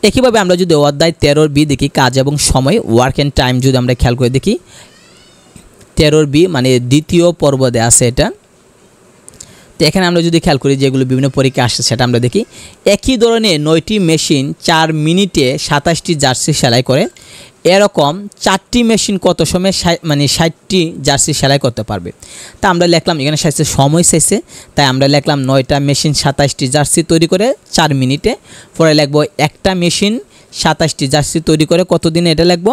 একইভাবে আমরা যদি অধ্যায় 13 বি দেখি কাজ এবং সময় ওয়ার্ক অ্যান্ড টাইম যদি আমরা খেয়াল করে দেখি 13 বি মানে দ্বিতীয় পর্ব দেয়া আছে এটা। তো এখানে আমরা যদি খেয়াল করি যেগুলো বিভিন্ন পরীক্ষা আসছে সেটা আমরা দেখি একই ধরনের 9টি মেশিন 4 মিনিটে 27টি জার্সি সেলাই করে, এরকম 4টি মেশিন কত সময়ে মানে 60টি জার্সি সেলাই করতে পারবে। তা আমরা লিখলাম এখানে সময় চাইছে, তাই আমরা লিখলাম 9টা মেশিন 27টি জার্সি তৈরি করে 4 মিনিটে। পরে লিখবো একটা মেশিন 27টি জার্সি তৈরি করে কত দিনে, এটা লিখবো।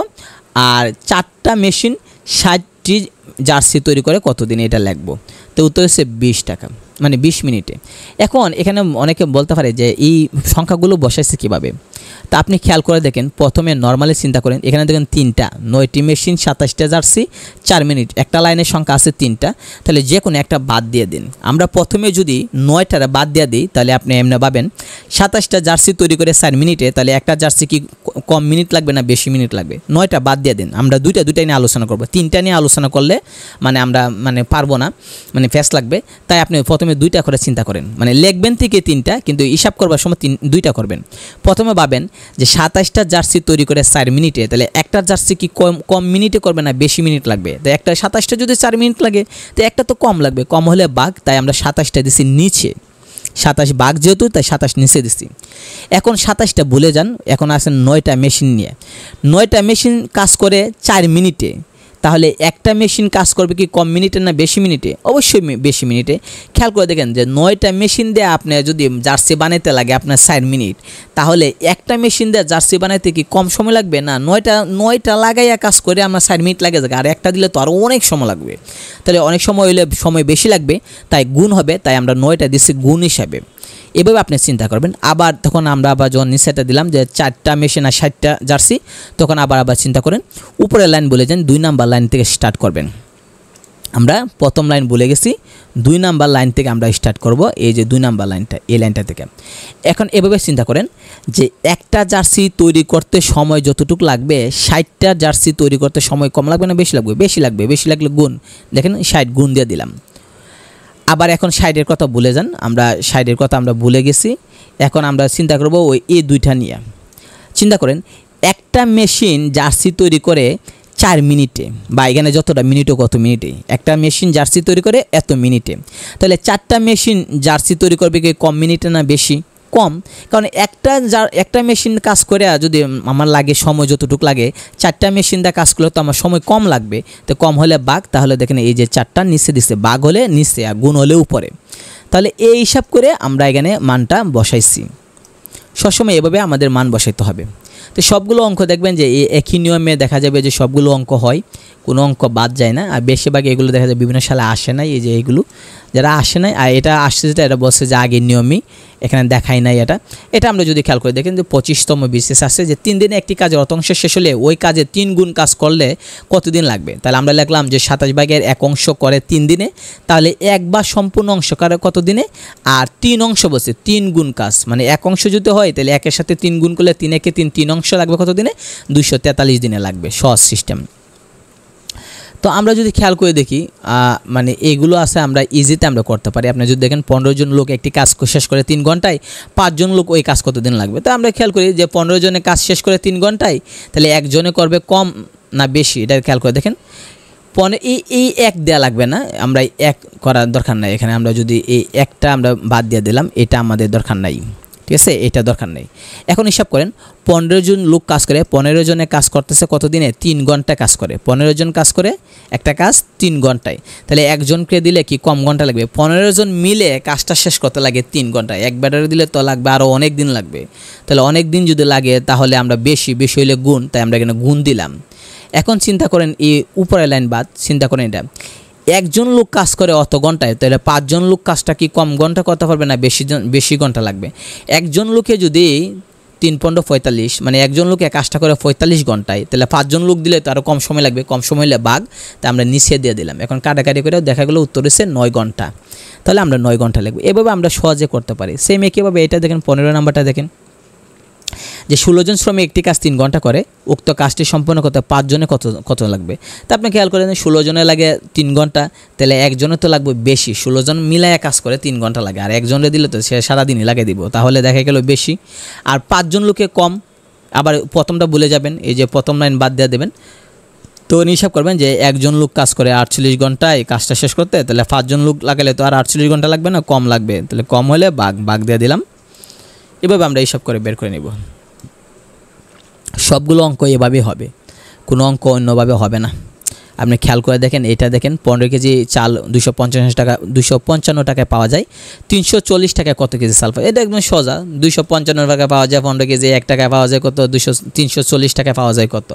আর 4টা মেশিন 60টি জার্সি তৈরি করে কত দিনে, এটা লিখবো। তো উত্তর হচ্ছে 20 টাকা, মানে 20 মিনিটে। এখন এখানে অনেকে বলতে পারে যে এই সংখ্যাগুলো বসাইছে কীভাবে। তা আপনি খেয়াল করে দেখেন, প্রথমে নর্মালি চিন্তা করেন, এখানে দেখেন 3টা 9টি মেশিন 27টা জার্সি 4 মিনিট, একটা লাইনের সংখ্যা আছে 3টা, তাহলে যে কোনো একটা বাদ দিয়ে দিন। আমরা প্রথমে যদি 9টার বাদ দিয়ে দিই তাহলে আপনি এমনি পাবেন 27টা জার্সি তৈরি করে 4 মিনিটে, তাহলে একটা জার্সি কি কম মিনিট লাগবে না বেশি মিনিট লাগবে? 9টা বাদ দিয়ে দিন। আমরা দুইটাই নিয়ে আলোচনা করব, 3টা নিয়ে আলোচনা করলে মানে আমরা পারবো না, মানে ফেস লাগবে। তাই আপনি প্রথমে 2টা করে চিন্তা করেন, মানে লিখবেন থেকে 3টা, কিন্তু হিসাব করবার সময় 2টা করবেন। প্রথমে ভাবেন যে 27টা জার্সি তৈরি করে 4 মিনিটে, তাহলে একটা জার্সি কি কম মিনিটে করবে না বেশি মিনিট লাগবে? তো একটা 27টা যদি 4 মিনিট লাগে তো একটা তো কম লাগবে, কম হলে ভাগ, তাই আমরা 27টা দিছি নিচে। 27 ভাগ যেহেতু, তাই 27 নিচে দিছি। এখন 27টা ভুলে যান, এখন আসেন 9টা মেশিন নিয়ে। 9টা মেশিন কাজ করে 4 মিনিটে, তাহলে একটা মেশিন কাজ করবে কি কম মিনিটে না বেশি মিনিটে? অবশ্যই বেশি মিনিটে। খেয়াল করে দেখেন যে 9টা মেশিন দিয়ে আপনি যদি জার্সি বানাইতে লাগে আপনার 4 মিনিট, তাহলে একটা মেশিন দিয়ে জার্সি বানাইতে কি কম সময় লাগবে না? 9টা লাগাইয়া কাজ করে আমার 4 মিনিট লাগে যাবে, আর একটা দিলে তো আরও অনেক সময় লাগবে। তাহলে অনেক সময় হইলে সময় বেশি লাগবে, তাই গুণ হবে, তাই আমরা 9টা দিচ্ছি গুণ হিসাবে। এভাবে আপনি চিন্তা করবেন। আবার তখন আমরা যখন নিচেটা দিলাম যে 4টা মেশিন আর 60টা জার্সি, তখন আবার চিন্তা করেন উপরের লাইন বলে যান, 2 নাম্বার লাইন থেকে স্টার্ট করবেন। আমরা প্রথম লাইন বলে গেছি, 2 নাম্বার লাইন থেকে আমরা স্টার্ট করব। এই যে 2 নাম্বার লাইনটা, এই লাইনটা থেকে। এখন এভাবে চিন্তা করেন যে একটা জার্সি তৈরি করতে সময় যতটুকু লাগবে 60টা জার্সি তৈরি করতে সময় কম লাগবে না বেশি লাগবে? বেশি লাগবে। বেশি লাগলে গুণ, দেখেন 60 গুণ দিয়ে দিলাম। আবার এখন 60-এর কথা ভুলে যান, আমরা 60-এর কথা আমরা ভুলে গেছি। এখন আমরা চিন্তা করব ওই এই 2টা নিয়ে। চিন্তা করেন একটা মেশিন জার্সি তৈরি করে 4 মিনিটে, বা এখানে যতটা মিনিটও কত মিনিটে, একটা মেশিন জার্সি তৈরি করে এত মিনিটে, তাহলে 4টা মেশিন জার্সি তৈরি করবে কি কম মিনিটে না বেশি? কম। কারণ একটা মেশিন কাজ করে যদি আমার লাগে সময় যতটুকু লাগে, 4টা মেশিন দিয়ে কাজ করলে তো আমার সময় কম লাগবে। তো কম হলে ভাগ, তাহলে দেখেন এই যে 4টা নিচে দিচ্ছে, ভাগ হলে নিচে আর গুণ হলে উপরে। তাহলে এই হিসাব করে আমরা এখানে মানটা বসাইছি। সবসময় এভাবে আমাদের মান বসাইতে হবে। তো সবগুলো অঙ্ক দেখবেন যে এই একই নিয়মে দেখা যাবে যে সবগুলো অঙ্ক হয়, কোনো অঙ্ক বাদ যায় না। আর বেশিরভাগ এগুলো দেখা যায় বিভিন্ন সালে আসে নাই, এই যে এইগুলো যারা আসে নাই, আর এটা আসছে যেটা এটা বলছে যে আগের নিয়মই, এখানে দেখাই নাই এটা আমরা যদি খেয়াল করে দেখেন যে 25তম বিশেষ আছে যে 3 দিনে একটি কাজের অত অংশ শেষ হলে ওই কাজে 3 গুণ কাজ করলে কতদিন লাগবে? তাহলে আমরা লিখলাম যে 27 1 অংশ করে 3 দিনে, তাহলে 1 বা সম্পূর্ণ অংশ করে কত দিনে? আর 3 অংশ বলছে 3 গুণ কাজ, মানে 1 অংশ যদি হয় তাহলে 1-এর সাথে 3 গুণ করলে 3 একে 3 অংশ লাগবে কত দিনে? 243 দিনে লাগবে। সহজ সিস্টেম। তো আমরা যদি খেয়াল করে দেখি মানে এগুলো আছে আমরা ইজিতে আমরা করতে পারি। আপনি যদি দেখেন 15 জন লোক একটি কাজ শেষ করে 3 ঘন্টায়, 5 জন লোক ওই কাজ কতদিন লাগবে? তো আমরা খেয়াল করি যে 15 জনের কাজ শেষ করে 3 ঘন্টায়, তাহলে একজনে করবে কম না বেশি? এটা খেয়াল করে দেখেন। এই 1 দেওয়া লাগবে না, আমরা 1 করার দরকার নাই এখানে। আমরা যদি এই 1টা আমরা বাদ দিয়ে দিলাম, এটা আমাদের দরকার নাই, ঠিক আছে, এটা দরকার নেই। এখন হিসাব করেন 15 জন লোক কাজ করে, 15 জনে কাজ করতেছে কত দিনে? 3 ঘন্টা কাজ করে। 15 জন কাজ করে একটা কাজ 3 ঘন্টায়, তাহলে একজনকে দিলে কি কম ঘন্টা লাগবে? 15 জন মিলে কাজটা শেষ করতে লাগে 3 ঘন্টায়, এক ব্যাটারি দিলে তো লাগবে আরও অনেক দিন লাগবে। তাহলে অনেক দিন যদি লাগে তাহলে আমরা বেশি হইলে গুণ, তাই আমরা এখানে গুণ দিলাম। এখন চিন্তা করেন এই উপরের লাইন বাদ, চিন্তা করেন এটা একজন লোক কাজ করে অত ঘন্টায়, তাহলে 5 জন লোক কাজটা কি কম ঘন্টা করতে পারবে না বেশি ঘন্টা লাগবে? একজন লোকে যদি 3-15-45, মানে একজন লোকে কাজটা করে 45 ঘন্টায়, তাহলে 5 জন লোক দিলে তো আরও কম সময় লাগবে, কম সময় হলে ভাগ, তাই আমরা নিচে দিয়ে দিলাম। এখন কাটাকাটি করে দেখা গেলো উত্তর হচ্ছে 9 ঘন্টা। তাহলে আমরা 9 ঘন্টা লিখব। এভাবে আমরা সহজে করতে পারি। সেম একইভাবে এটা দেখেন 15 নাম্বারটা দেখেন যে 16 জন শ্রমিক একটি কাজ 3 ঘন্টা করে, উক্ত কাজটি সম্পন্ন করতে 5 জনে কত লাগবে? তা আপনি খেয়াল করেন 16 জনে লাগে 3 ঘন্টা, তাহলে একজনে তো লাগবে বেশি। 16 জন মিলায় কাজ করে 3 ঘন্টা লাগে, আর একজনে দিলে তো সে সারাদিনই লাগিয়ে দিব, তাহলে দেখা গেল বেশি। আর 5 জন লোকে কম, আবার প্রথমটা ভুলে যাবেন, এই যে প্রথম লাইন বাদ দিয়ে দেবেন। তো হিসাব করবেন যে একজন লোক কাজ করে 48 ঘন্টায় কাজটা শেষ করতে, তাহলে 5 জন লোক লাগালে তো আর 48 ঘন্টা লাগবে না, কম লাগবে, তাহলে কম হলে ভাগ দিয়ে দিলাম। এভাবে আমরা হিসাব করে বের করে নেব। সবগুলো অঙ্ক এভাবেই হবে, কোনো অঙ্ক অন্যভাবে হবে না। আপনি খেয়াল করে দেখেন, এটা দেখেন 15 কেজি চাল 255 টাকায় পাওয়া যায়, 340 টাকায় কত কেজি চাল পাওয়া যায়? এটা একদম সোজা, 255 টাকায় পাওয়া যায় 15 কেজি, 1 টাকায় পাওয়া যায় কত, 340 টাকায় পাওয়া যায় কত।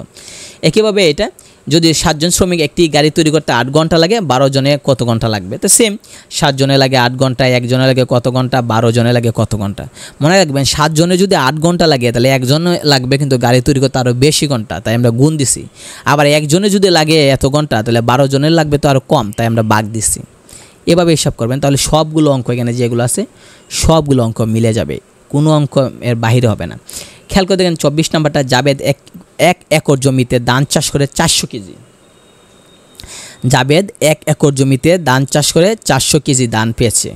একইভাবে এটা যদি 7 জন শ্রমিক একটি গাড়ি তৈরি করতে 8 ঘন্টা লাগে, 12 জনে কত ঘন্টা লাগবে? তো সেম, 7 জনে লাগে 8 ঘন্টা, 1 জনে লাগে কত ঘন্টা, 12 জনে লাগে কত ঘন্টা। মনে রাখবেন 7 জনে যদি 8 ঘন্টা লাগে তাহলে 1 জনে লাগবে কিন্তু গাড়ি তৈরি করতে আরও বেশি ঘন্টা, তাই আমরা গুণ দিছি। আবার 1 জনে যদি লাগে এত ঘন্টা তাহলে 12 জনের লাগবে তো আরও কম, তাই আমরা ভাগ দিচ্ছি। এভাবে হিসাব করবেন, তাহলে সবগুলো অঙ্ক এখানে যেগুলো আছে সবগুলো অঙ্ক মিলে যাবে, কোনো অঙ্ক এর বাহিরে হবে না। খেয়াল করে দেখেন 24 নম্বরটা, জাবেদ এক একর জমিতে ধান চাষ করে 400 কেজি। জাবেদ 1 একর জমিতে ধান চাষ করে 400 কেজি ধান পেয়েছে।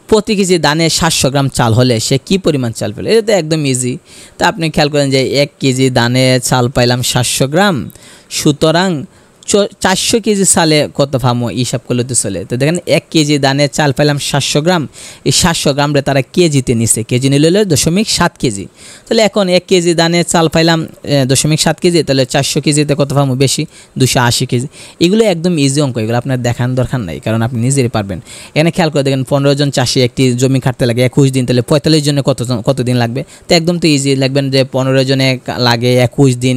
প্রতি কেজি ধানে 700 গ্রাম চাল হলে সে কি পরিমাণ চাল পেল? এটা তো একদম ইজি। তা আপনি খেয়াল করেন যে 1 কেজি ধানে চাল পাইলাম 700 গ্রাম, সুতরাং 400 কেজি চালে কত পাবো হিসাব করলে তো চলে। তো দেখেন 1 কেজি ধানে চাল পাইলাম 700 গ্রাম, এই 700 গ্রামরে তারা কেজিতে নিছে, কেজি নিলে 0.7 কেজি। তাহলে এখন 1 কেজি ধানে চাল পাইলাম 0.7 কেজি, তাহলে 400 কেজিতে কত পাবো বেশি, 280 কেজি। এগুলো একদম ইজি অঙ্ক, এগুলো আপনার দেখানোর দরকার নাই, কারণ আপনি নিজেই পারবেন। এখানে খেয়াল করে দেখেন 15 জন চাষি একটি জমি কাটতে লাগে 21 দিন, তাহলে 45 জনে কত দিন লাগবে? তো একদম তো ইজি, লাগবেন যে 15 জনে লাগে 21 দিন,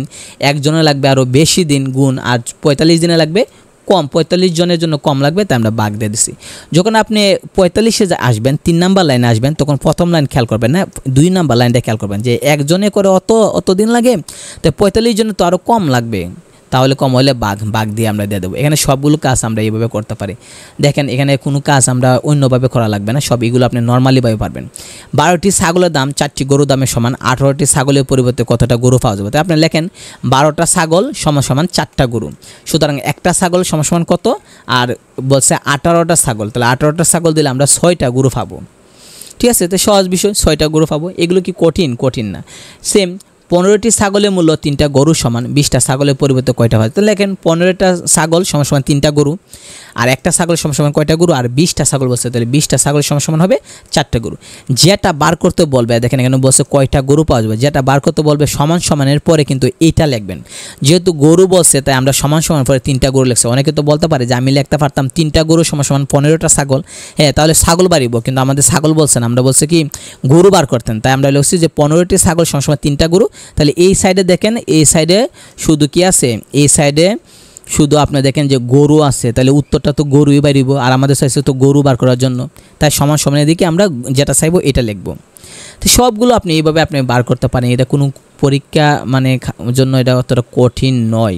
একজনে লাগবে আরও বেশি দিন গুণ, আর 45 দিনে লাগবে কম, 45 জনের জন্য কম লাগবে, তাই আমরা ভাগ দিয়ে দিছি। যখন আপনি 45-এ আসবেন, 3 নাম্বার লাইনে আসবেন, তখন প্রথম লাইন খেয়াল করবেন না, 2 নাম্বার লাইনটা খেয়াল করবেন যে একজনে করে অত দিন লাগে, তো 45 জনে তো আরও কম লাগবে, তাহলে কম হলে ভাগ দিয়ে আমরা দিয়ে দেবো। এখানে সবগুলো কাজ আমরা এইভাবে করতে পারি। দেখেন এখানে কোনো কাজ আমরা অন্যভাবে করা লাগবে না, সব এগুলো আপনি নর্মালিভাবে পারবেন। 12টি ছাগলের দাম 4টি গরুর দামের সমান, 18টি ছাগলের পরিবর্তে কতটা গরু পাওয়া যাবে? তাই আপনি লেখেন 12টা ছাগল সমান 4টা গরু, সুতরাং একটা ছাগল সমান কত, আর বলছে 18টা ছাগল, তাহলে 18টা ছাগল দিলে আমরা 6টা গরু পাবো। ঠিক আছে, তো সহজ বিষয়, 6টা গরু পাবো। এগুলো কি কঠিন না। সেম 15টি ছাগলের মূল্য 3টা গরু সমান 20টা ছাগলের পরিবর্তে কয়টা হয়? তো লেখেন 15টা ছাগল সমান 3টা গরু, আর একটা ছাগল সমান কয়টা গরু, আর 20টা ছাগল বলছে, তাহলে 20টা ছাগল সমান হবে 4টা গরু। যেটা বার করতে বলবে, দেখেন এখানে বলছে কয়টা গরু পাওয়া যাবে, যেটা বার করতে বলবে সমানের পরে কিন্তু এইটা লিখবেন। যেহেতু গরু বলছে তাই আমরা সমান পরে 3টা গরু লিখছি। অনেকে তো বলতে পারে যে আমি লিখতে পারতাম 3টা গরু সমান 15টা ছাগল, হ্যাঁ তাহলে ছাগল বাড়িব, কিন্তু আমাদের ছাগল বলছেন, আমরা বলছি কি গরু বার করতেন, তাই আমরা লিখছি যে 15টি ছাগল সমান 3টা গরু। তাহলে এই সাইডে দেখেন, এই সাইডে শুধু কি আছে, এই সাইডে শুধু আপনি দেখেন যে গরু আছে, তাহলে উত্তরটা তো গরুই বাড়িব, আর আমাদের চাইছে তো গরু বার করার জন্য, তাই সমানের দিকে আমরা যেটা চাইবো এটা লিখব। তো সবগুলো আপনি এইভাবে আপনি বার করতে পারেন, এটা কোনো পরীক্ষা জন্য এটা অতটা কঠিন নয়।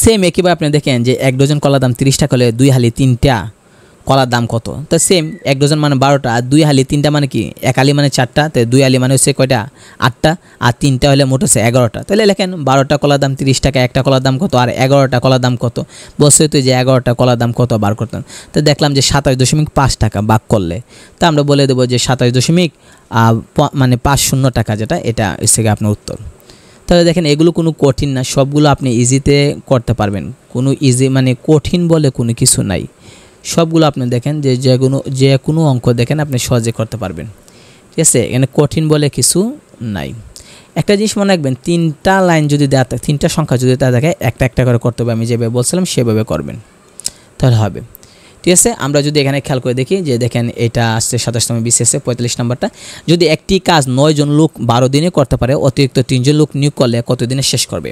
সেম একইভাবে আপনি দেখেন যে 1 ডজন কলার দাম 30 টাকা হলে 2 হালি 3টা কলার দাম কত? তো সেম 1 ডজন মানে 12টা, আর 2 হালি 3টা মানে কি, 1 হালি মানে 4টা, তো 2 হালি মানে হচ্ছে কয়টা, 8টা, আর 3টা হলে মোট হচ্ছে 11টা। তাহলে লেখেন 12টা কলার দাম 30 টাকা, একটা কলার দাম কত, আর 11টা কলার দাম কত? বলছে তো যে 11টা কলার দাম কত বার করতেন, তো দেখলাম যে 27.5 টাকা ভাগ করলে, তো আমরা বলে দেবো যে 27.50 টাকা, যেটা এটা হচ্ছে আপনার উত্তর। তাহলে দেখেন এগুলো কোনো কঠিন না, সবগুলো আপনি ইজিতে করতে পারবেন, কোনো ইজি কঠিন বলে কোনো কিছু নাই। সবগুলো আপনি দেখেন যে কোনো অঙ্ক দেখেন আপনি সহজে করতে পারবেন। ঠিক আছে, এখানে কঠিন বলে কিছু নাই। একটা জিনিস মনে রাখবেন, 3টা লাইন যদি দেওয়া থাকে, 3টা সংখ্যা যদি দেওয়া থাকে, একটা করে করতে হবে, আমি যেভাবে বলছিলাম সেভাবে করবেন, তাহলে হবে। ঠিক আছে, আমরা যদি এখানে খেয়াল করে দেখি যে দেখেন এটা আসছে 27তম বিসিএসে 45 নম্বরটা, যদি একটি কাজ 9 জন লোক 12 দিনে করতে পারে, অতিরিক্ত 3 জন লোক নিয়োগ করলে কত দিনে শেষ করবে?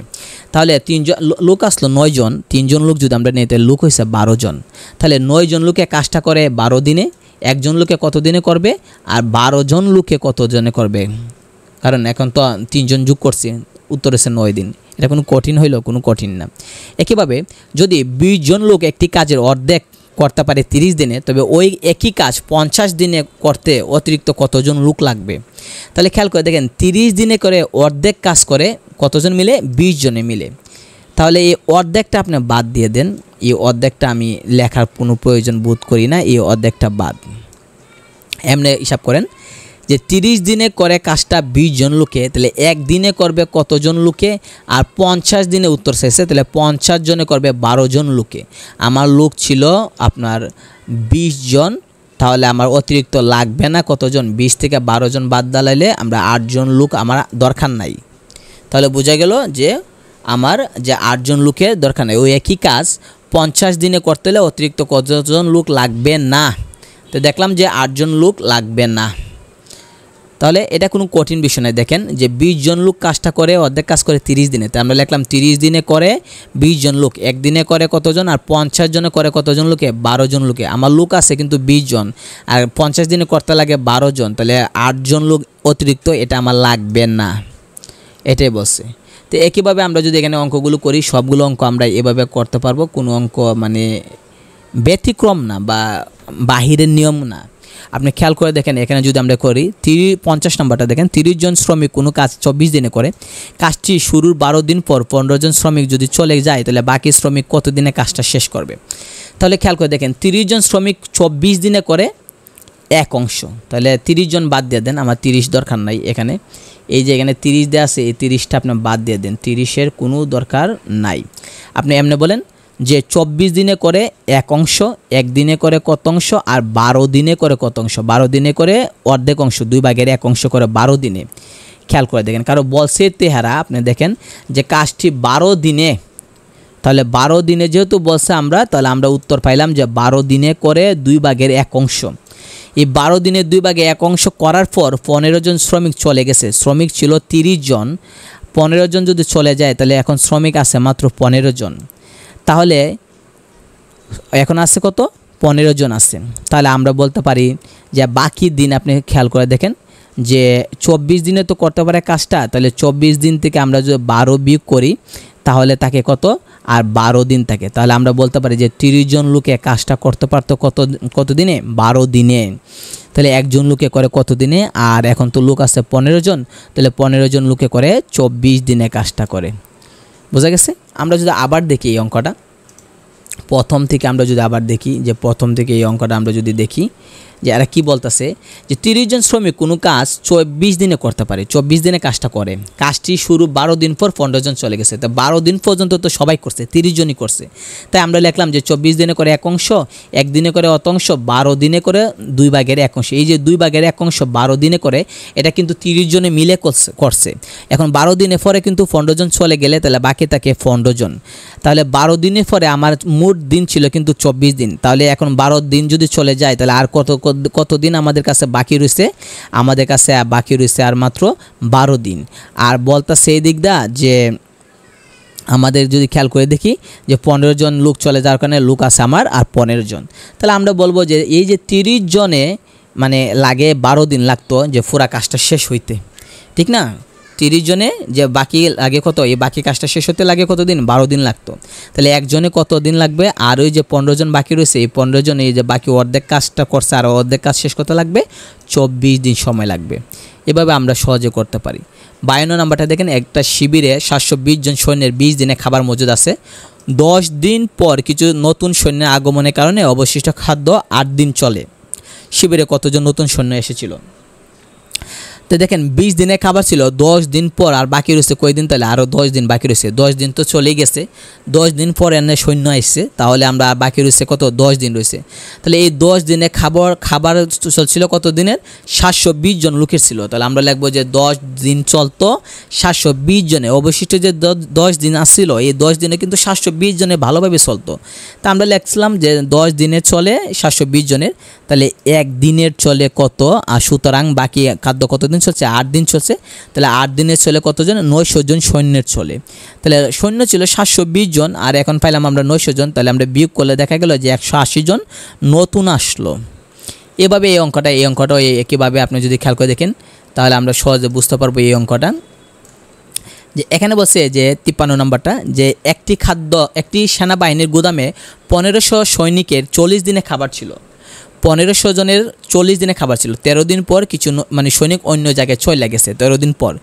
তাহলে 3 জন লোক আসলো 9 জন, 3 জন লোক যদি আমরা নিই তাহলে লোক হয়েছে 12 জন, তাহলে 9 জন লোকে কাজটা করে 12 দিনে, একজন লোকে কত দিনে করবে, আর 12 জন লোকে কত জনে করবে? কারণ এখন তো 3 জন যোগ করছি, উত্তর হচ্ছে 9 দিন। এটা কোনো কঠিন হইল? কোনো কঠিন না। একইভাবে যদি 20 জন লোক একটি কাজের অর্ধেক করতে পারে 30 দিনে, তবে ওই একই কাজ 50 দিনে করতে অতিরিক্ত কতজন লোক লাগবে? তাহলে খেয়াল করে দেখেন 30 দিনে করে অর্ধেক কাজ করে কতজন মিলে? 20 জনে মিলে। তাহলে এই অর্ধেকটা আপনি বাদ দিয়ে দেন, এই অর্ধেকটা আমি লেখার কোনো প্রয়োজন বোধ করি না, এই অর্ধেকটা বাদ। এমনি হিসাব করেন যে 30 দিনে করে কাজটা 20 জন লোকে, তাহলে একদিনে করবে কতজন লোকে, আর 50 দিনে উত্তর চাইছে, তাহলে 50 জনে করবে 12 জন লোকে। আমার লোক ছিল আপনার 20 জন, তাহলে আমার অতিরিক্ত লাগবে না কতজন, 20 থেকে 12 জন বাদ দালাইলে আমরা 8 জন লোক আমার দরকার নাই। তাহলে বোঝা গেল যে আমার যে 8 জন লোকের দরকার নেই। ওই একই কাজ 50 দিনে করতে হলে অতিরিক্ত কতজন লোক লাগবে না। তো দেখলাম যে 8 জন লোক লাগবে না। তাহলে এটা কোনো কঠিন বিষয় নয়। দেখেন যে 20 জন লোক কাজটা করে, অর্ধেক কাজ করে 30 দিনে, তো আমরা লিখলাম 30 দিনে করে 20 জন লোক, একদিনে করে কতজন, আর 50 জনে করে কতজন লোকে, 12 জন লোকে। আমার লোক আছে কিন্তু 20 জন, আর 50 দিনে করতে লাগে 12 জন, তাহলে 8 জন লোক অতিরিক্ত, এটা আমার লাগবে না, এটাই বলছে। তো একইভাবে আমরা যদি এখানে অঙ্কগুলো করি, সবগুলো অঙ্ক আমরা এভাবে করতে পারবো, কোনো অঙ্ক মানে ব্যতিক্রম না বা বাহিরের নিয়ম না। আপনি খেয়াল করে দেখেন, এখানে যদি আমরা করি 50 নম্বরটা দেখেন, 30 জন শ্রমিক কোনো কাজ 24 দিনে করে, কাজটি শুরুর 12 দিন পর 15 জন শ্রমিক যদি চলে যায়, তাহলে বাকি শ্রমিক কত দিনে কাজটা শেষ করবে। তাহলে খেয়াল করে দেখেন 30 জন শ্রমিক 24 দিনে করে এক অংশ, তাহলে 30 জন বাদ দিয়ে দেন, আমার 30 দরকার নাই এখানে। এই যে এখানে 30 দেওয়া আছে, এই 30টা আপনি বাদ দিয়ে দেন, 30-এর কোনো দরকার নাই। আপনি এমনি বলেন যে 24 দিনে করে এক অংশ, একদিনে করে কত অংশ, আর 12 দিনে করে কত অংশ, 12 দিনে করে অর্ধেক অংশ, 2 ভাগের 1 অংশ করে 12 দিনে। খেয়াল করে দেখেন, কারো বলছে তেহারা, আপনি দেখেন যে কাজটি 12 দিনে, তাহলে 12 দিনে যেহেতু বলছে আমরা, তাহলে আমরা উত্তর পাইলাম যে 12 দিনে করে 2 ভাগের 1 অংশ। এই 12 দিনে 2 ভাগে 1 অংশ করার পর 15 জন শ্রমিক চলে গেছে, শ্রমিক ছিল 30 জন, 15 জন যদি চলে যায়, তাহলে এখন শ্রমিক আছে মাত্র 15 জন, তাহলে এখন আছে কত, 15 জন আছে। তাহলে আমরা বলতে পারি যে বাকি দিন, আপনি খেয়াল করে দেখেন যে 24 দিনে তো করতে পারে কাজটা, তাহলে 24 দিন থেকে আমরা যদি 12 বিয়োগ করি, তাহলে তাকে কত, আর 12 দিন থাকে। তাহলে আমরা বলতে পারি যে 30 জন লোকে কাজটা করতে পারতো কত দিনে, 12 দিনে। তাহলে একজন লোকে করে কত দিনে, আর এখন তো লোক আছে 15 জন, তাহলে 15 জন লোকে করে 24 দিনে কাজটা করে। বোঝা গেছে? আমরা যদি আবার দেখি এই অঙ্কটা প্রথম থেকে, আমরা যদি আবার দেখি যে প্রথম থেকে এই অঙ্কটা আমরা যদি দেখি যে এরা কী বলতেছে, যে 30 জন শ্রমিক কোনো কাজ 24 দিনে করতে পারে, 24 দিনে কাজটা করে, কাজটি শুরু 12 দিন পর 15 জন চলে গেছে, তো 12 দিন পর্যন্ত তো সবাই করছে, 30 জনই করছে। তাই আমরা লিখলাম যে 24 দিনে করে 1 অংশ, একদিনে করে অত অংশ, 12 দিনে করে 2 ভাগের 1 অংশ। এই যে 2 ভাগের 1 অংশ 12 দিনে করে, এটা কিন্তু 30 জনে মিলে করছে। এখন 12 দিনে পরে কিন্তু 15 জন চলে গেলে, তাহলে বাকি থাকে 15 জন। তাহলে 12 দিনের পরে আমার মোট দিন ছিল কিন্তু 24 দিন, তাহলে এখন 12 দিন যদি চলে যায়, তাহলে আর কত দিন আমাদের কাছে বাকি রয়েছে, আমাদের কাছে বাকি রয়েছে আর মাত্র 12 দিন। আর বলতা সেই দিক দা যে আমাদের যদি খেয়াল করে দেখি যে 15 জন লোক চলে যাওয়ার কারণে লোক আছে আমার আর 15 জন, তাহলে আমরা বলবো যে এই যে 30 জনে মানে লাগে 12 দিন লাগতো যে পুরা কাজটা শেষ হইতে, ঠিক না? 30 জনে যে বাকি লাগে কত, এই বাকি কাজটা শেষ হতে লাগে কত দিন, 12 দিন লাগতো। তাহলে একজনে কত দিন লাগবে, আর ওই যে 15 জন বাকি রয়েছে, এই 15 জন এই যে বাকি অর্ধেক কাজটা করছে, আর অর্ধেক কাজ শেষ করতে লাগবে 24 দিন সময় লাগবে। এভাবে আমরা সহজে করতে পারি। 52 নাম্বারটা দেখেন, একটা শিবিরে 720 জন সৈন্যের 20 দিনে খাবার মজুদ আছে, 10 দিন পর কিছু নতুন সৈন্যের আগমনের কারণে অবশিষ্ট খাদ্য 8 দিন চলে। শিবিরে কতজন নতুন সৈন্য এসেছিল? তো দেখেন 20 দিনে খাবার ছিল, 10 দিন পর আর বাকি রয়েছে কয়দিন, তাহলে আরও 10 দিন বাকি রয়েছে। 10 দিন তো চলেই গেছে, 10 দিন পর এনে সৈন্য আসছে, তাহলে আমরা বাকি রয়েছে কত, 10 দিন রয়েছে। তাহলে এই 10 দিনে খাবার চলছিল কত দিনের, 720 জন লোকের ছিল। তাহলে আমরা লিখবো যে 10 দিন চলতো 720 জনে, অবশিষ্ট যে 10 দিন আসছিল, এই 10 দিনে কিন্তু 720 জনে ভালোভাবে চলতো। তা আমরা লিখছিলাম যে 10 দিনে চলে 720 জনের, তাহলে এক দিনের চলে কত, আর সুতরাং বাকি খাদ্য কত দিন চলছে, 8 দিন চলছে। তাহলে 8 দিনের চলে কতজন, 900 জন সৈন্যের চলে। তাহলে সৈন্য ছিল 720 জন, আর এখন পাইলাম আমরা 900 জন, তাহলে আমরা বিয়োগ করলে দেখা গেল যে 180 জন নতুন আসলো। এভাবে এই অঙ্কটা একইভাবে আপনি যদি খেয়াল করে দেখেন, তাহলে আমরা সহজে বুঝতে পারবো এই অঙ্কটা। যে এখানে বলছে যে 53 নম্বরটা, যে একটি সেনাবাহিনীর গুদামে 1500 সৈনিকের 40 দিনে খাবার ছিল। 1500 জনের 40 দিনে খাবার ছিল, 13 দিন পর কিছু মানে সৈনিক অন্য জায়গায় চলে গেছে 13 দিন পর,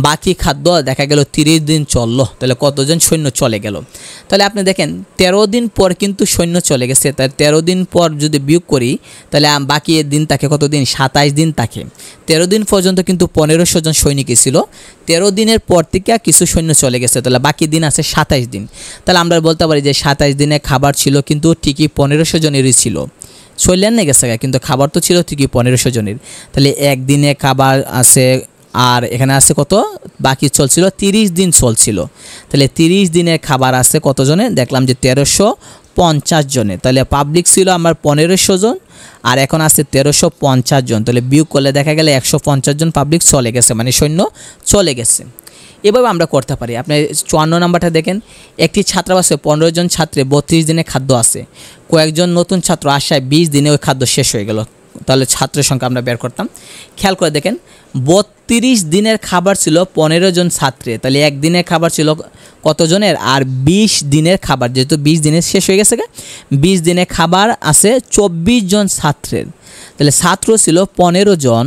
বাকি খাদ্য দেখা গেল 30 দিন চললো, তাহলে কতজন সৈন্য চলে গেল। তাহলে আপনি দেখেন 13 দিন পর কিন্তু সৈন্য চলে গেছে, তাই 13 দিন পর যদি বিয়োগ করি তাহলে বাকি দিন থাকে কত দিন, 27 দিন থাকে। 13 দিন পর্যন্ত কিন্তু 1500 জন সৈনিক ছিল, 13 দিনের পর থেকে কিছু সৈন্য চলে গেছে, তাহলে বাকি দিন আছে 27 দিন। তাহলে আমরা বলতে পারি যে 27 দিনে খাবার ছিল কিন্তু ঠিকই 1500 জনেরই ছিল, চললেন না গেছে কিন্তু খাবার তো ছিল ঠিকই 1500 জনের। তাহলে একদিনে খাবার আছে, আর এখানে আছে কত, বাকি চলছিল 30 দিন চলছিল, তাহলে 30 দিনের খাবার আছে কত জনের, দেখলাম যে 1350 জনের। তাহলে পাবলিক ছিল আমার 1500 জন, আর এখন আছে 1350 জন, তাহলে বিয়োগ করলে দেখা গেলে 150 জন পাবলিক চলে গেছে, মানে সৈন্য চলে গেছে। এভাবে আমরা করতে পারি। আপনি 54 নাম্বারটা দেখেন, একটি ছাত্রাবাসে 15 জন ছাত্রে 32 দিনে খাদ্য আছে, কয়েকজন নতুন ছাত্র আসায় 20 দিনে ওই খাদ্য শেষ হয়ে গেল, তাহলে ছাত্রের সংখ্যা আমরা বের করতাম। খেয়াল করে দেখেন 32 দিনের খাবার ছিল 15 জন ছাত্রে, তাহলে একদিনের খাবার ছিল কতজনের, আর 20 দিনের খাবার, যেহেতু 20 দিনের শেষ হয়ে গেছে, 20 দিনের খাবার আছে 24 জন ছাত্রের, তাহলে ছাত্র ছিল 15 জন,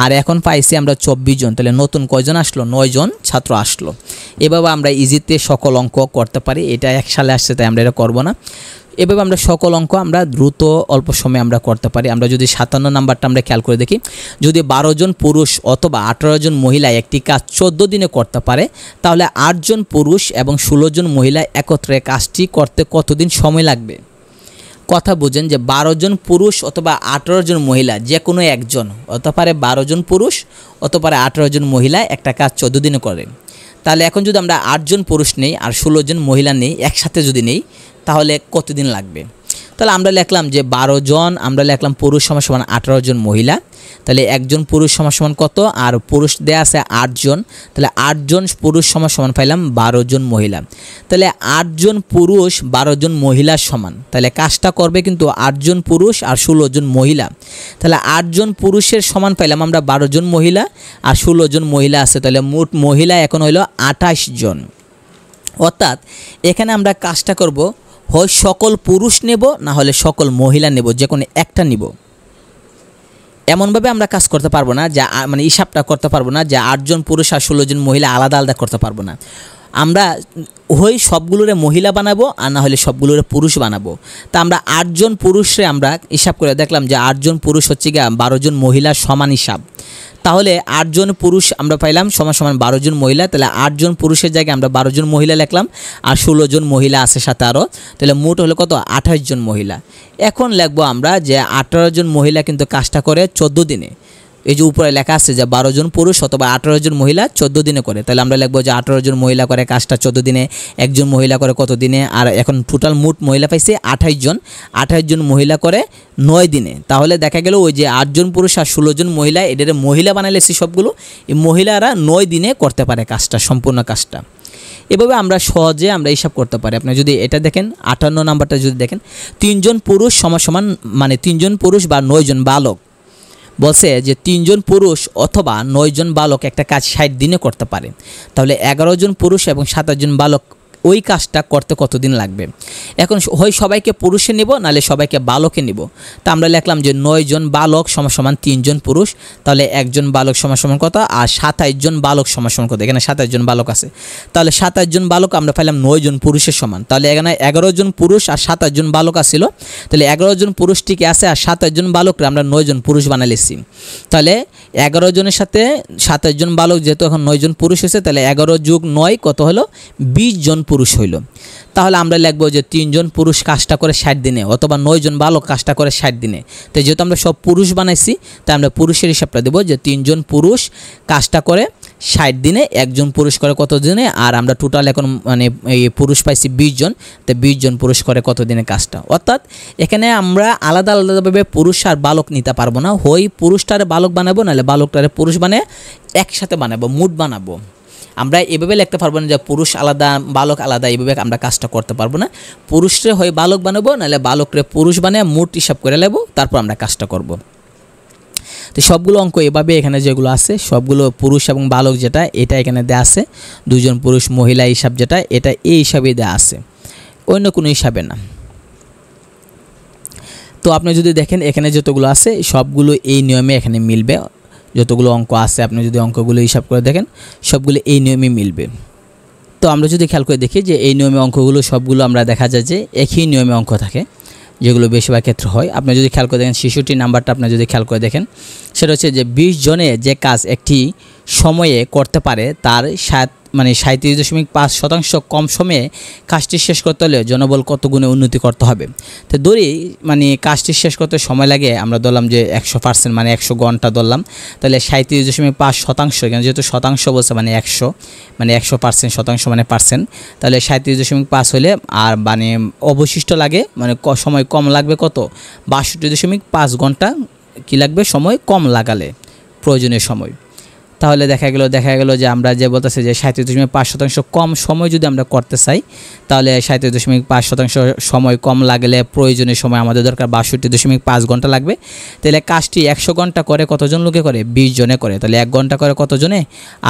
আর এখন পাইছি আমরা 24 জন, তাহলে নতুন কয়জন আসলো, 9 জন ছাত্র আসলো। এভাবে আমরা ইজিতে সকল অঙ্ক করতে পারি, এটা এক সালে আসছে তাই আমরা এটা করবো না। এভাবে আমরা সকল অঙ্ক আমরা দ্রুত অল্প সময়ে আমরা করতে পারি। আমরা যদি 57 নাম্বারটা আমরা খেয়াল করে দেখি, যদি 12 জন পুরুষ অথবা 18 জন মহিলা একটি কাজ 14 দিনে করতে পারে, তাহলে 8 জন পুরুষ এবং 16 জন মহিলা একত্রে কাজটি করতে কতদিন সময় লাগবে। কথা বুঝেন যে 12 জন পুরুষ অথবা 18 জন মহিলা যে কোনো একজন, হতে পারে 12 জন পুরুষ অথবা 18 জন মহিলা একটা কাজ 14 দিনে করে। তাহলে এখন যদি আমরা 8 জন পুরুষ নেই আর 16 জন মহিলা নেই, একসাথে যদি নেই, তাহলে কতদিন লাগবে। তাহলে আমরা লিখলাম যে 12 জন, আমরা লিখলাম পুরুষ সমান সমান 18 জন মহিলা, তাহলে একজন পুরুষ সমান সমান কত, আর পুরুষ দেয়া আছে 8 জন, তাহলে 8 জন পুরুষ সমান সমান পাইলাম 12 জন মহিলা, তাহলে 8 জন পুরুষ 12 জন মহিলার সমান, তাহলে কাজটা করবে কিন্তু 8 জন পুরুষ আর 16 জন মহিলা, তাহলে 8 জন পুরুষের সমান পাইলাম আমরা 12 জন মহিলা আর 16 জন মহিলা আছে, তাহলে মোট মহিলা এখন হইল 28 জন। অর্থাৎ এখানে আমরা কাজটা করব, হয় সকল পুরুষ নেব না হলে সকল মহিলা নেব, যে কোনো একটা নিব। এমনভাবে আমরা কাজ করতে পারবো না, যে মানে হিসাবটা করতে পারবো না যে 8 জন পুরুষ আর 16 জন মহিলা আলাদা আলাদা করতে পারবো না। আমরা হয় সবগুলোরে মহিলা বানাবো আর না হলে সবগুলোরে পুরুষ বানাবো। তা আমরা 8 জন পুরুষরে আমরা হিসাব করে দেখলাম যে 8 জন পুরুষ হচ্ছে গিয়ে 12 জন মহিলার সমান হিসাব, তাহলে 8 জন পুরুষ আমরা পাইলাম সমান সমান 12 জন মহিলা, তাহলে 8 জন পুরুষের জায়গায় আমরা 12 জন মহিলা লিখলাম আর 16 জন মহিলা আছে সাথে আরও, তাহলে মোট হলো কত, 28 জন মহিলা। এখন লিখবো আমরা যে 18 জন মহিলা কিন্তু কাজটা করে 14 দিনে, এই যে উপরে লেখা আছে যে 12 জন পুরুষ অথবা 18 জন মহিলা 14 দিনে করে, তাহলে আমরা লিখবো যে 18 জন মহিলা করে কাজটা 14 দিনে, একজন মহিলা করে কত দিনে, আর এখন টোটাল মোট মহিলা পাইছে 28 জন, 28 জন মহিলা করে 9 দিনে। তাহলে দেখা গেল ওই যে 8 জন পুরুষ আর 16 জন মহিলা, এদের মহিলা বানাইলেছি সবগুলো, এই মহিলারা 9 দিনে করতে পারে কাজটা, সম্পূর্ণ কাজটা। এভাবে আমরা সহজে আমরা হিসাব করতে পারি। আপনি যদি এটা দেখেন 58 নাম্বারটা যদি দেখেন, 3 জন পুরুষ সমান সমান মানে 3 জন পুরুষ বা 9 জন বালক, বলছে যে 3 জন পুরুষ অথবা 9 জন বালক একটা কাজ 60 দিনে করতে পারে, তাহলে 11 জন পুরুষ এবং 27 জন বালক ওই কাজটা করতে কতদিন লাগবে। এখন হয় সবাইকে পুরুষে নিব নাহলে সবাইকে বালকে নিব, তা আমরা লিখলাম যে 9 জন বালক সমান সমান 3 জন পুরুষ, তাহলে একজন বালক সমান সমান কত, আর 27 জন বালক সমান সমান কত, এখানে 27 জন বালক আছে, তাহলে 27 জন বালক আমরা পাইলাম 9 জন পুরুষের সমান, তাহলে এখানে 11 জন পুরুষ আর 27 জন বালক আসছিল, তাহলে 11 জন পুরুষ ঠিকই আছে আর 27 জন বালকরে আমরা 9 জন পুরুষ বানাইছি, তাহলে 11 জনের সাথে 27 জন বালক যেহেতু এখন 9 জন পুরুষ হয়েছে, তাহলে 11 যোগ 9 কত হলো, 20 জন পুরুষ হইল। তাহলে আমরা লিখবো যে 3 জন পুরুষ কাজটা করে 60 দিনে অথবা 9 জন বালক কাজটা করে 60 দিনে, তো যেহেতু আমরা সব পুরুষ বানাইছি তাই আমরা পুরুষের হিসাবটা দেবো যে 3 জন পুরুষ কাজটা করে 60 দিনে, একজন পুরুষ করে কত দিনে, আর আমরা টোটাল এখন মানে এই পুরুষ পাইছি 20 জন, তো 20 জন পুরুষ করে কত দিনে কাজটা। অর্থাৎ এখানে আমরা আলাদা আলাদাভাবে পুরুষ আর বালক নিতে পারবো না, হয় পুরুষটারে বালক বানাবো নাহলে বালকটারে পুরুষ বানিয়ে একসাথে বানাবো, মোট বানাবো। আমরা এভাবে লিখতে পারবো না যে পুরুষ আলাদা বালক আলাদা, এইভাবে আমরা কাজটা করতে পারবো না। পুরুষরে হয় বালক বানাবো নাহলে বালকরে পুরুষ বানিয়ে মোট হিসাব করে নেবো, তারপর আমরা কাজটা করব। তো সবগুলো অঙ্ক এভাবে এখানে যেগুলো আছে সবগুলো পুরুষ এবং বালক যেটা এটা এখানে দেওয়া আছে, 2 জন পুরুষ মহিলা হিসাব যেটা এটা এই হিসাবে দেওয়া আছে, অন্য কোনো হিসাবে না। তো আপনি যদি দেখেন এখানে যতগুলো আছে সবগুলো এই নিয়মে এখানে মিলবে, যতগুলো অঙ্ক আছে আপনি যদি অঙ্কগুলো হিসাব করে দেখেন সবগুলো এই নিয়মে মিলবে। তো আমরা যদি খেয়াল করে দেখি যে এই নিয়মে অঙ্কগুলো সবগুলো আমরা দেখা যায় যে একই নিয়মে অঙ্ক থাকে, যেগুলো বেশিরভাগ ক্ষেত্রে হয়। আপনি যদি খেয়াল করে দেখেন 66 নাম্বারটা আপনি যদি খেয়াল করে দেখেন সেটা হচ্ছে যে 20 জনে যে কাজ একটি সময়ে করতে পারে তার 37.5% কম সময়ে কাজটি শেষ করতে হলে জনবল কত গুণে উন্নতি করতে হবে। তো ধরি কাজটি শেষ করতে সময় লাগে আমরা ধরলাম যে 100%, 100 ঘন্টা ধরলাম, তাহলে 37.5% এখানে যেহেতু শতাংশ বলছে 100, 100% শতাংশ পার্সেন্ট, তাহলে 37.5 হলে আর অবশিষ্ট লাগে সময় কম লাগবে কত, 62.5 ঘন্টা কি লাগবে সময় কম লাগালে প্রয়োজনীয় সময়। তাহলে দেখা গেল যে আমরা যে বলতেছি যে 37.5% কম সময় যদি আমরা করতে চাই তাহলে 37.5% সময় কম লাগলে প্রয়োজনীয় সময় আমাদের দরকার 62.5 ঘন্টা লাগবে। তাহলে কাজটি 100 ঘন্টা করে কতজন লোকে করে, 20 জনে করে, তাহলে 1 ঘন্টা করে কতজনে,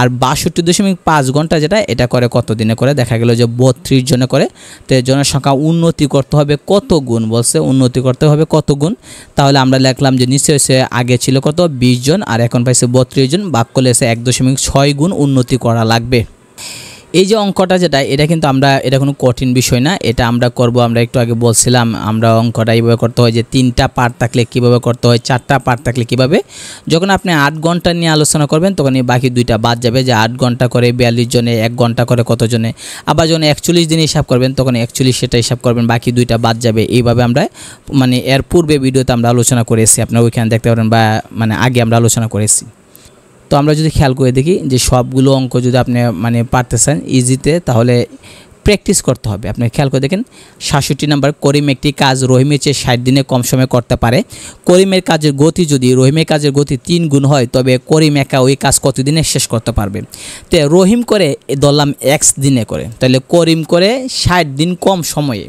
আর 62.5 ঘন্টা যেটা এটা করে কত দিনে করে, দেখা গেল যে 32 জনে করে। তো এর জনসংখ্যা উন্নতি করতে হবে কত গুণ, বলছে উন্নতি করতে হবে কত গুণ, তাহলে আমরা লিখলাম যে নিচে হচ্ছে আগে ছিল কত 20 জন আর এখন পাইছে 32 জন, ভাগ করলে 1.6 গুণ উন্নতি করা লাগবে। এই যে অঙ্কটা যেটা এটা কিন্তু এটা কোনো কঠিন বিষয় না, এটা আমরা করব। আমরা একটু আগে বলছিলাম আমরা অঙ্কটা এইভাবে করতে হয় যে 3টা পার্ট থাকলে কীভাবে করতে হয়, 4টা পার্ট থাকলে কীভাবে। যখন আপনি 8 ঘন্টা নিয়ে আলোচনা করবেন তখন এই বাকি 2টা বাদ যাবে, যে 8 ঘন্টা করে 42 জনে, 1 ঘন্টা করে কতজনে। আবার যখন 41 দিন হিসাব করবেন তখন 41 সেটা হিসাব করবেন, বাকি 2টা বাদ যাবে। এইভাবে আমরা এর পূর্বে ভিডিওতে আমরা আলোচনা করেছি, আপনারা ওইখানে দেখতে পারেন, বা আগে আমরা আলোচনা করেছি। তো আমরা যদি খেয়াল করে দেখি যে সবগুলো অঙ্ক যদি আপনি পারতেছেন ইজিতে, তাহলে প্র্যাকটিস করতে হবে। আপনি খেয়াল করে দেখেন 67 নাম্বার, করিম একটি কাজ রহিমের চেয়ে 60 দিনে কম সময় করতে পারে। করিমের কাজের গতি যদি রহিমের কাজের গতি 3 গুণ হয় তবে করিম একা ওই কাজ কত দিনে শেষ করতে পারবে। তো রহিম করে ধরলাম x দিনে করে, তাহলে করিম করে 60 দিন কম সময়ে,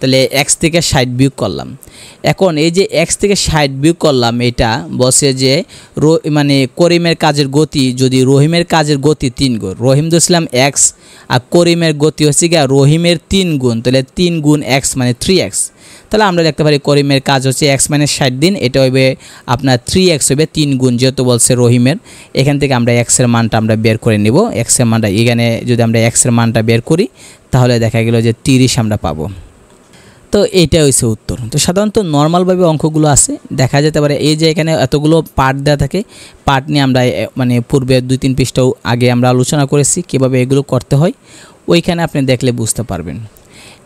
তাহলে x থেকে 60 বিয়োগ করলাম। এখন এই যে x থেকে 60 বিয়োগ করলাম, এটা বসে যে করিমের কাজের গতি যদি রহিমের কাজের গতি 3 গুণ, রহিম ধরছিলাম x আর করিমের গতি হচ্ছে গিয়ে রহিমের 3 গুণ, তাহলে 3 গুণ x 3x। তাহলে আমরা দেখতে পারি করিমের কাজ হচ্ছে x 60 দিন, এটা হবে আপনার 3x হবে 3 গুণ, যেহেতু বলছে রহিমের। এখান থেকে আমরা x এর মানটা আমরা বের করে নিব। x এর মানটা এখানে যদি আমরা x এর মানটা বের করি তাহলে দেখা গেল যে 30 আমরা পাবো। তো এইটা হচ্ছে উত্তর। তো সাধারণত নর্মালভাবে অঙ্কগুলো আছে দেখা যেতে পারে এই যে এখানে এতগুলো পার্ট দেওয়া থাকে, পার্ট নিয়ে আমরা পূর্বে 2-3 পৃষ্ঠাও আগে আমরা আলোচনা করেছি কীভাবে এগুলো করতে হয়, ওইখানে আপনি দেখলে বুঝতে পারবেন।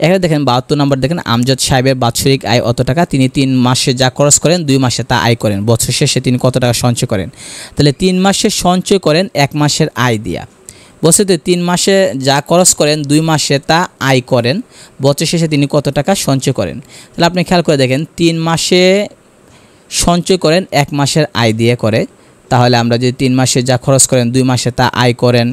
এখানে দেখেন 72 নম্বর দেখেন, আমজাদ সাহেবের বাৎসরিক আয় অত টাকা, তিনি 3 মাসে যা খরচ করেন 2 মাসে তা আয় করেন, বছর শেষে তিনি কত টাকা সঞ্চয় করেন। তাহলে 3 মাসে সঞ্চয় করেন 1 মাসের আয় দিয়া, বছর 3 মাসে যা খরচ করেন 2 মাসে তা আয় করেন, বছর শেষে তিনি কত টাকা সঞ্চয় করেন। তাহলে আপনি খেয়াল করে দেখেন 3 মাসে সঞ্চয় করেন 1 মাসের আয় দিয়ে করে, তাহলে আমরা যদি 3 মাসে যা খরচ করেন 2 মাসে তা আয় করেন,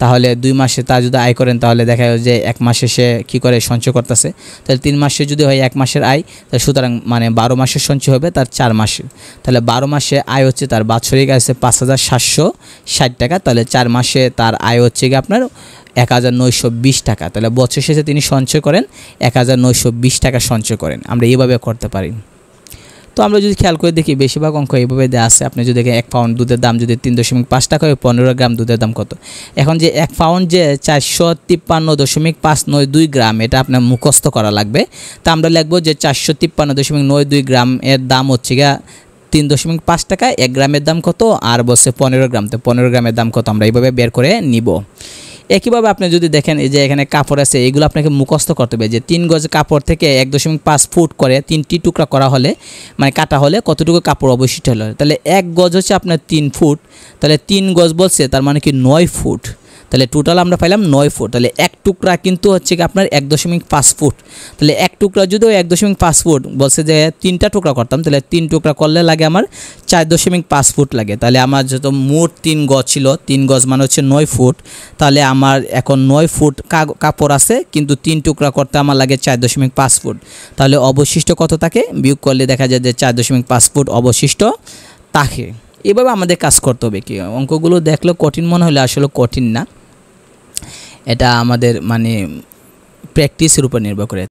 তাহলে 2 মাসে তা যদি আয় করেন তাহলে দেখা যায় যে 1 মাসে সে কী করে সঞ্চয় করতেছে। তাহলে 3 মাসে যদি হয় 1 মাসের আয়, তাহলে সুতরাং 12 মাসের সঞ্চয় হবে তার 4 মাসে। তাহলে 12 মাসে আয় হচ্ছে তার বাৎসরিক আয় হচ্ছে 5760 টাকা, তাহলে 4 মাসে তার আয় হচ্ছে কি আপনার 1920 টাকা। তাহলে বছর শেষে তিনি সঞ্চয় করেন 1920 টাকা সঞ্চয় করেন। আমরা এইভাবে করতে পারি। তো আমরা যদি খেয়াল করে দেখি বেশিরভাগ অঙ্ক এইভাবে দেওয়া আছে। আপনি যদি দেখেন 1 পাউন্ড দুধের দাম যদি 3.5 টাকা হয় 15 গ্রাম দুধের দাম কত। এখন যে 1 পাউন্ড যে 453.592 গ্রাম, এটা আপনার মুখস্থ করা লাগবে। তা আমরা লিখব যে 453.92 গ্রাম এর দাম হচ্ছে গিয়া 3.5 টাকা, 1 গ্রামের দাম কত, আর বলছে 15 গ্রাম, তো 15 গ্রামের দাম কত আমরা এইভাবে বের করে নিব। একইভাবে আপনি যদি দেখেন এই যে এখানে কাপড় আছে, এগুলো আপনাকে মুখস্থ করতে হবে যে 3 গজ কাপড় থেকে 1.5 ফুট করে 3টি টুকরা করা হলে কাটা হলে কতটুকু কাপড় অবশিষ্ট হলো। তাহলে 1 গজ হচ্ছে আপনার 3 ফুট, তাহলে 3 গজ বলছে তার মানে কি 9 ফুট, তাহলে টোটাল আমরা পাইলাম 9 ফুট। তাহলে 1 টুকরা কিন্তু হচ্ছে কি আপনার 1.5 ফুট, তাহলে 1 টুকরা যদিও 1.5 ফুট বলছে যে 3টা টুকরা করতাম, তাহলে 3 টুকরা করলে লাগে আমার 4.5 ফুট লাগে। তাহলে আমার যত মোট 3 গজ ছিল, 3 গজ মানে হচ্ছে 9 ফুট, তাহলে আমার এখন 9 ফুট কাপড় আছে কিন্তু 3 টুকরা করতে আমার লাগে 4.5 ফুট। তাহলে অবশিষ্ট কত থাকে বিয়োগ করলে দেখা যায় যে 4.5 ফুট অবশিষ্ট থাকে। এভাবে আমাদের কাজ করতে হবে। কি অঙ্কগুলো দেখলে কঠিন মনে হলে আসলে কঠিন না, এটা আমাদের প্র্যাকটিসের উপর নির্ভর করে।